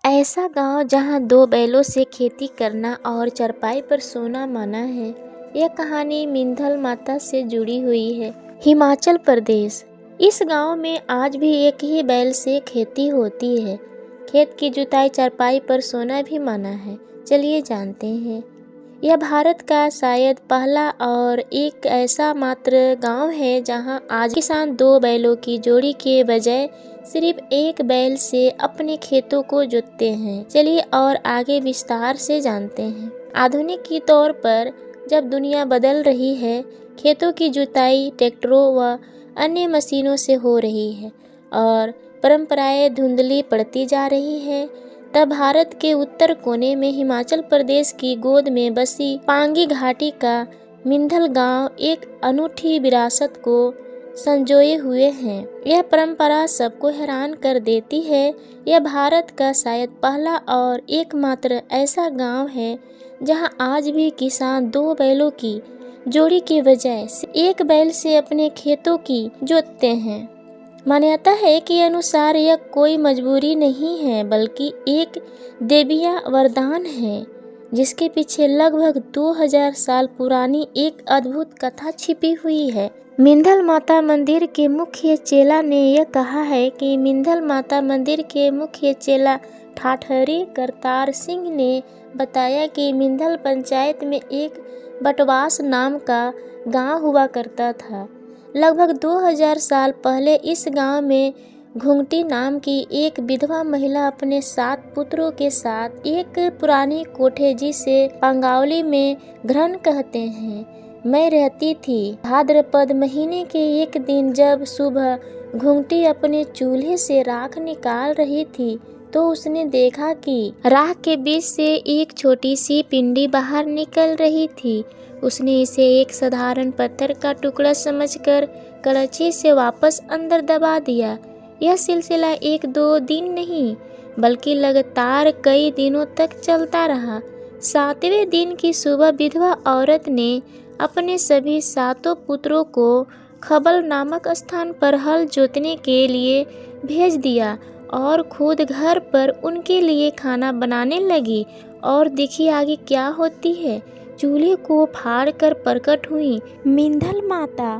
ऐसा गांव जहां 2 बैलों से खेती करना और चारपाई पर सोना माना है। यह कहानी मिंधल माता से जुड़ी हुई है। हिमाचल प्रदेश। इस गांव में आज भी एक ही बैल से खेती होती है। खेत की जुताई चारपाई पर सोना भी माना है। चलिए जानते हैं। यह भारत का शायद पहला और एक ऐसा मात्र गांव है जहां आज किसान 2 बैलों की जोड़ी के बजाय सिर्फ एक बैल से अपने खेतों को जोतते हैं। चलिए और आगे विस्तार से जानते हैं। आधुनिक के तौर पर जब दुनिया बदल रही है, खेतों की जुताई ट्रैक्टरों व अन्य मशीनों से हो रही है और परंपराएं धुंधली पड़ती जा रही है, तब भारत के उत्तर कोने में हिमाचल प्रदेश की गोद में बसी पांगी घाटी का मिंधल गांव एक अनूठी विरासत को संजोए हुए हैं। यह परंपरा सबको हैरान कर देती है। यह भारत का शायद पहला और एकमात्र ऐसा गांव है जहां आज भी किसान 2 बैलों की जोड़ी के बजाय एक बैल से अपने खेतों की जोतते हैं। मान्यता है कि अनुसार यह कोई मजबूरी नहीं है, बल्कि एक देवीय वरदान है जिसके पीछे लगभग 2000 साल पुरानी एक अद्भुत कथा छिपी हुई है। मिंधल माता मंदिर के मुख्य चेला ने यह कहा है कि मिंधल माता मंदिर के मुख्य चेला ठाठरी करतार सिंह ने बताया कि मिंधल पंचायत में एक बटवास नाम का गांव हुआ करता था। लगभग 2000 साल पहले इस गांव में घुंगटी नाम की एक विधवा महिला अपने 7 पुत्रों के साथ एक पुरानी कोठे जिसे पंगावली में घरन कहते हैं मैं रहती थी। भाद्रपद महीने के एक दिन जब सुबह घुंगटी अपने चूल्हे से राख निकाल रही थी तो उसने देखा कि राख के बीच से एक छोटी सी पिंडी बाहर निकल रही थी। उसने इसे एक साधारण पत्थर का टुकड़ा समझकर कड़छी से वापस अंदर दबा दिया। यह सिलसिला 1-2 दिन नहीं बल्कि लगातार कई दिनों तक चलता रहा। 7वें दिन की सुबह विधवा औरत ने अपने सभी 7 पुत्रों को खबल नामक स्थान पर हल जोतने के लिए भेज दिया और खुद घर पर उनके लिए खाना बनाने लगी। और देखिए आगे क्या होती है। चूल्हे को फाड़ कर प्रकट हुई मिंधल माता।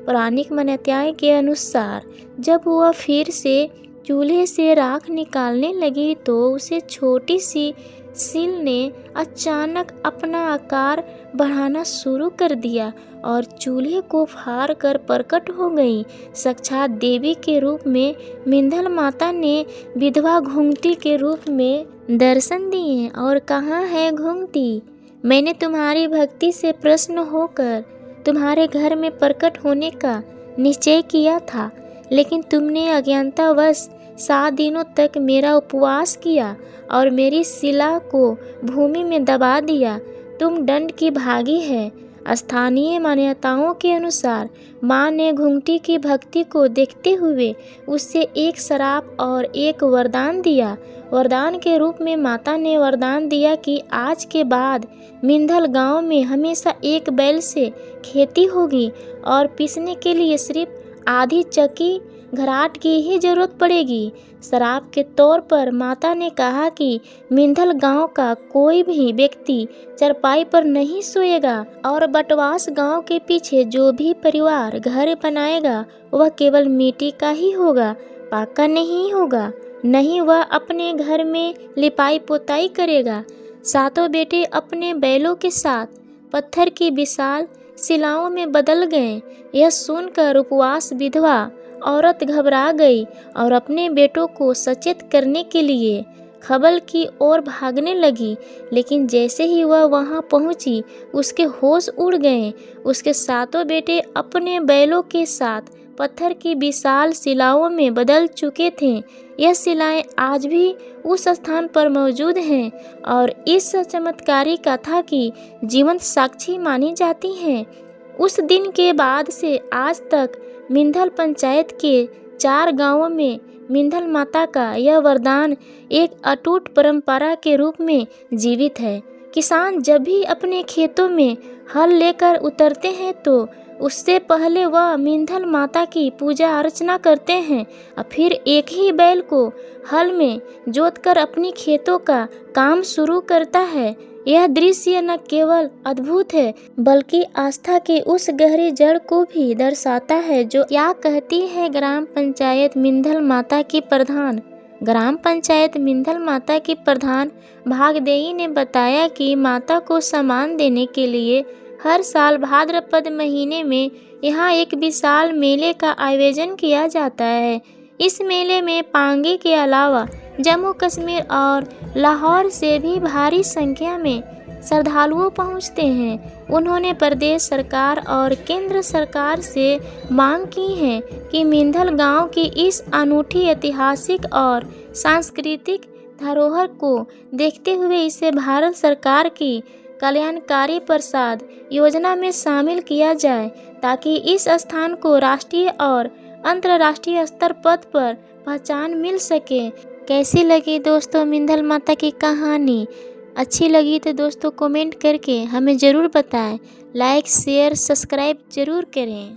पौराणिक मान्यताएं के अनुसार जब वह फिर से चूल्हे से राख निकालने लगी तो उसे छोटी सी सिल ने अचानक अपना आकार बढ़ाना शुरू कर दिया और चूल्हे को फाड़ कर प्रकट हो गई। साक्षात देवी के रूप में मिंधल माता ने विधवा घुंगटी के रूप में दर्शन दिए और कहा है, घुंगटी, मैंने तुम्हारी भक्ति से प्रसन्न होकर तुम्हारे घर में प्रकट होने का निश्चय किया था, लेकिन तुमने अज्ञानतावश 7 दिनों तक मेरा उपवास किया और मेरी शिला को भूमि में दबा दिया। तुम दंड की भागी है। स्थानीय मान्यताओं के अनुसार माँ ने घुंगटी की भक्ति को देखते हुए उससे एक श्राप और एक वरदान दिया। वरदान के रूप में माता ने वरदान दिया कि आज के बाद मिंधल गांव में हमेशा एक बैल से खेती होगी और पीसने के लिए सिर्फ आधी चक्की घराट की ही जरूरत पड़ेगी। श्राप के तौर पर माता ने कहा कि मिंधल गांव का कोई भी व्यक्ति चारपाई पर नहीं सोएगा और बटवास गांव के पीछे जो भी परिवार घर बनाएगा वह केवल मिट्टी का ही होगा, पक्का नहीं होगा। नहीं वह अपने घर में लिपाई पोताई करेगा। 7 बेटे अपने बैलों के साथ पत्थर की विशाल शिलाओं में बदल गए। यह सुनकर उपवास विधवा औरत घबरा गई और अपने बेटों को सचेत करने के लिए खबल की ओर भागने लगी, लेकिन जैसे ही वह वहां पहुंची उसके होश उड़ गए। उसके 7 बेटे अपने बैलों के साथ पत्थर की विशाल शिलाओं में बदल चुके थे। यह शिलाएं आज भी उस स्थान पर मौजूद हैं और इस चमत्कारी कथा की जीवंत साक्षी मानी जाती हैं। उस दिन के बाद से आज तक मिंधल पंचायत के 4 गांवों में मिंधल माता का यह वरदान एक अटूट परंपरा के रूप में जीवित है। किसान जब भी अपने खेतों में हल लेकर उतरते हैं तो उससे पहले वह मिंधल माता की पूजा अर्चना करते हैं और फिर एक ही बैल को हल में जोतकर अपनी खेतों का काम शुरू करता है। यह दृश्य न केवल अद्भुत है बल्कि आस्था की उस गहरी जड़ को भी दर्शाता है जो क्या कहती है ग्राम पंचायत मिंधल माता की प्रधान। ग्राम पंचायत मिंधल माता की प्रधान भागदेई ने बताया कि माता को सम्मान देने के लिए हर साल भाद्रपद महीने में यहाँ एक विशाल मेले का आयोजन किया जाता है। इस मेले में पांगे के अलावा जम्मू कश्मीर और लाहौर से भी भारी संख्या में श्रद्धालुओं पहुँचते हैं। उन्होंने प्रदेश सरकार और केंद्र सरकार से मांग की है कि मिंधल गांव की इस अनूठी ऐतिहासिक और सांस्कृतिक धरोहर को देखते हुए इसे भारत सरकार की कल्याणकारी प्रसाद योजना में शामिल किया जाए ताकि इस स्थान को राष्ट्रीय और अंतर्राष्ट्रीय स्तर पर पहचान मिल सके। कैसी लगी दोस्तों मिंधल माता की कहानी? अच्छी लगी तो दोस्तों कमेंट करके हमें ज़रूर बताएं। लाइक शेयर सब्सक्राइब ज़रूर करें।